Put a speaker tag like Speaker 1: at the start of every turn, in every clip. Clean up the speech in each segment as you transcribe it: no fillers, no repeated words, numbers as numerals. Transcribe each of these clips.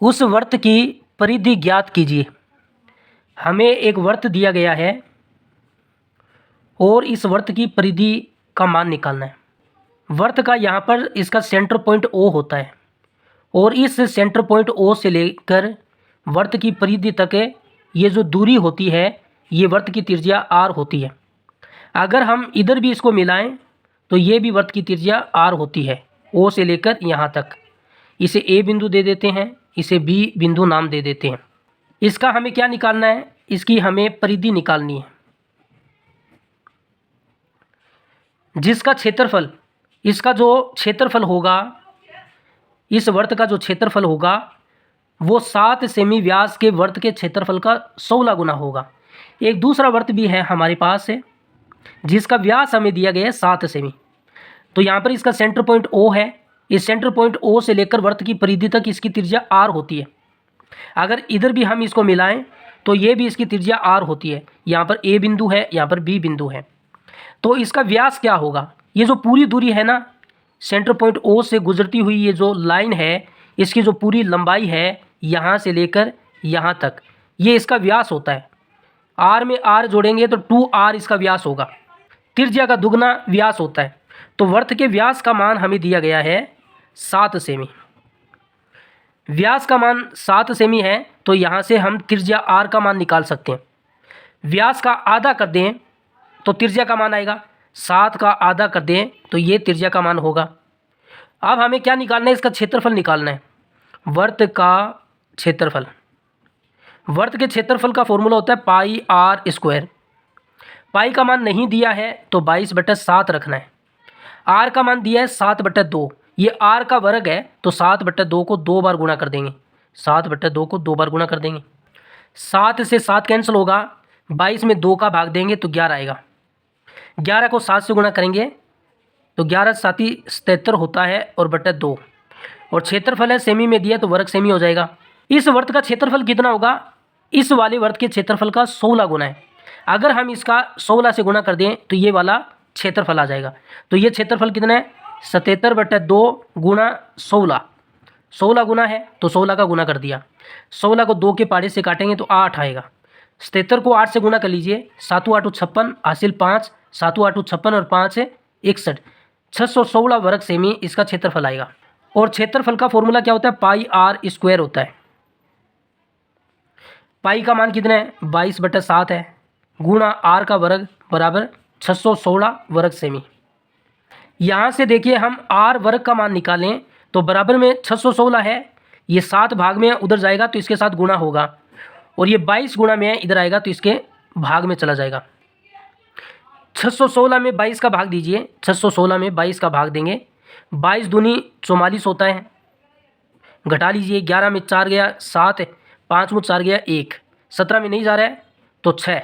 Speaker 1: उस वर्त की परिधि ज्ञात कीजिए। हमें एक वर्त दिया गया है और इस वर्त की परिधि का मान निकालना है। वर्त का यहाँ पर इसका सेंटर पॉइंट O होता है और इस सेंटर पॉइंट O से लेकर वर्त की परिधि तक ये जो दूरी होती है ये वर्त की त्रिज्या r होती है। अगर हम इधर भी इसको मिलाएं तो ये भी वर्त की त्रिज्या r होती है, O से लेकर यहाँ तक। इसे A बिंदु दे देते हैं, इसे B बिंदु नाम दे देते हैं। इसका हमें क्या निकालना है, इसकी हमें परिधि निकालनी है, जिसका क्षेत्रफल, इसका जो क्षेत्रफल होगा, इस वर्त का जो क्षेत्रफल होगा वो 7 सेमी व्यास के वर्त के क्षेत्रफल का 16 गुना होगा। एक दूसरा वर्त भी है हमारे पास है जिसका व्यास हमें दिया गया है 7 सेमी। तो यहाँ पर इसका सेंटर पॉइंट O है, इस सेंटर पॉइंट O से लेकर वर्त की परिधि तक इसकी त्रिज्या r होती है। अगर इधर भी हम इसको मिलाएं तो ये भी इसकी त्रिज्या r होती है। यहाँ पर A बिंदु है, यहाँ पर B बिंदु है। तो इसका व्यास क्या होगा, ये जो पूरी दूरी है ना, सेंटर पॉइंट O से गुजरती हुई ये जो लाइन है, इसकी जो पूरी लंबाई है यहाँ से लेकर यहाँ तक, ये इसका व्यास होता है। r में r जोड़ेंगे तो 2r इसका व्यास होगा। त्रिज्या का दुगना व्यास होता है। तो वर्त के व्यास का मान हमें दिया गया है 7 सेमी। व्यास का मान 7 सेमी है तो यहाँ से हम त्रिज्या r का मान निकाल सकते हैं। व्यास का आधा कर दें तो त्रिज्या का मान आएगा, 7 का आधा कर दें तो ये त्रिज्या का मान होगा। अब हमें क्या निकालना है, इसका क्षेत्रफल निकालना है। वर्त का क्षेत्रफल, वर्त के क्षेत्रफल का फॉर्मूला होता है पाई r स्क्वायर। पाई का मान नहीं दिया है तो 22/7 रखना है। r का मान दिया है 7/2, ये r का वर्ग है तो 7/2 को 2 बार गुणा कर देंगे, 7/2 को 2 बार गुणा कर देंगे। 7 से 7 कैंसिल होगा, 22 में 2 का भाग देंगे तो 11 आएगा। 11 को 7 से गुणा करेंगे तो 11 7 77 होता है और बटा 2, और क्षेत्रफल है सेमी में दिया तो वर्ग सेमी हो जाएगा। इस वर्त का क्षेत्रफल कितना होगा, इस वाले वर्त के क्षेत्रफल का 16 गुना है। अगर हम इसका 16 से गुणा कर दें तो ये वाला क्षेत्रफल आ जाएगा। तो ये क्षेत्रफल कितना है, 77/2 गुणा 16, 16 गुना है तो 16 का गुना कर दिया। 16 को 2 के पाड़े से काटेंगे तो 8 आएगा। 77 को 8 से गुणा कर लीजिए, 7 8 56 हासिल 5, 7 8 56 और 5 है 61, 616 वर्ग सेमी इसका क्षेत्रफल आएगा। और क्षेत्रफल का फॉर्मूला क्या होता है, पाई r स्क्वायर होता है। पाई का मान कितना है, 22/7 है, गुणा r का वर्ग बराबर 616 वर्ग सेमी। यहाँ से देखिए हम r वर्ग का मान निकालें तो बराबर में 616 है, ये 7 भाग में उधर जाएगा तो इसके साथ गुणा होगा, और ये 22 गुणा में इधर आएगा तो इसके भाग में चला जाएगा। 616 में 22 का भाग दीजिए, 616 में 22 का भाग देंगे, 22 दूनी 44 होता है, घटा लीजिए, 11 में 4 गया 7, 5 में 4 गया 1, 17 में नहीं जा रहा है तो 6।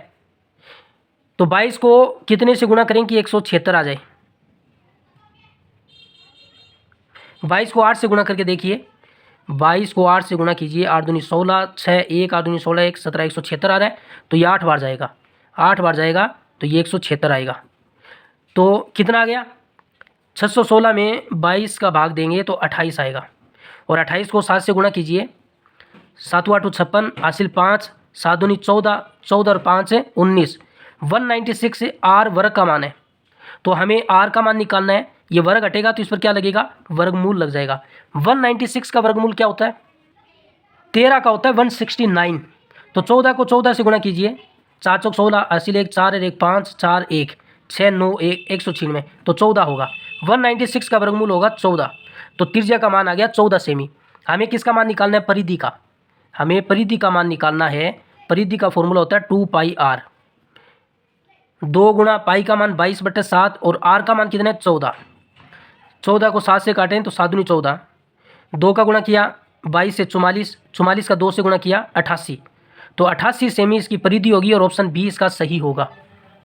Speaker 1: तो 22 को कितने से गुणा करें कि 176 आ जाए। 22 को 8 से गुणा करके देखिए, 22 को 8 से गुणा कीजिए, 8 दूनी 16, 6 1, 8 दूनी 16 1, 17 176 आ रहा है तो ये 8 बार जाएगा, 8 बार जाएगा तो ये 176 आएगा। तो कितना आ गया, 616 में 22 का भाग देंगे तो 28 आएगा, और 28 को 7 से गुणा कीजिए, 7 8 56 हासिल 5, 7 दूनी 14, 14 और 5 है 19, 196 r वर्ग का मान है। तो हमें r का मान निकालना है, ये वर्ग हटेगा तो इस पर क्या लगेगा, वर्गमूल लग जाएगा। 196 का वर्गमूल क्या होता है, 13 का होता है 169। तो 14 को 14 से गुणा कीजिए, 4 चौक 16 हासिल 1, 4 1 5, 4 1, 6 9 1, 196, तो 14 होगा। 196 का वर्गमूल होगा 14, तो त्रिज्या का मान आ गया 14 सेमी। हमें किसका मान निकालना है, परिधि का, हमें परिधि का मान निकालना है। परिधि का फॉर्मूला होता है 2 पाई r, 2 गुणा पाई का मान 22/7 और r का मान कितना है 14। 14 को 7 से काटें तो 7 दूनी 14, 2 का गुणा किया 22 से 44, 44 का 2 से गुणा किया 88, तो 88 सेमी इसकी परिधि होगी और ऑप्शन बी इसका सही होगा।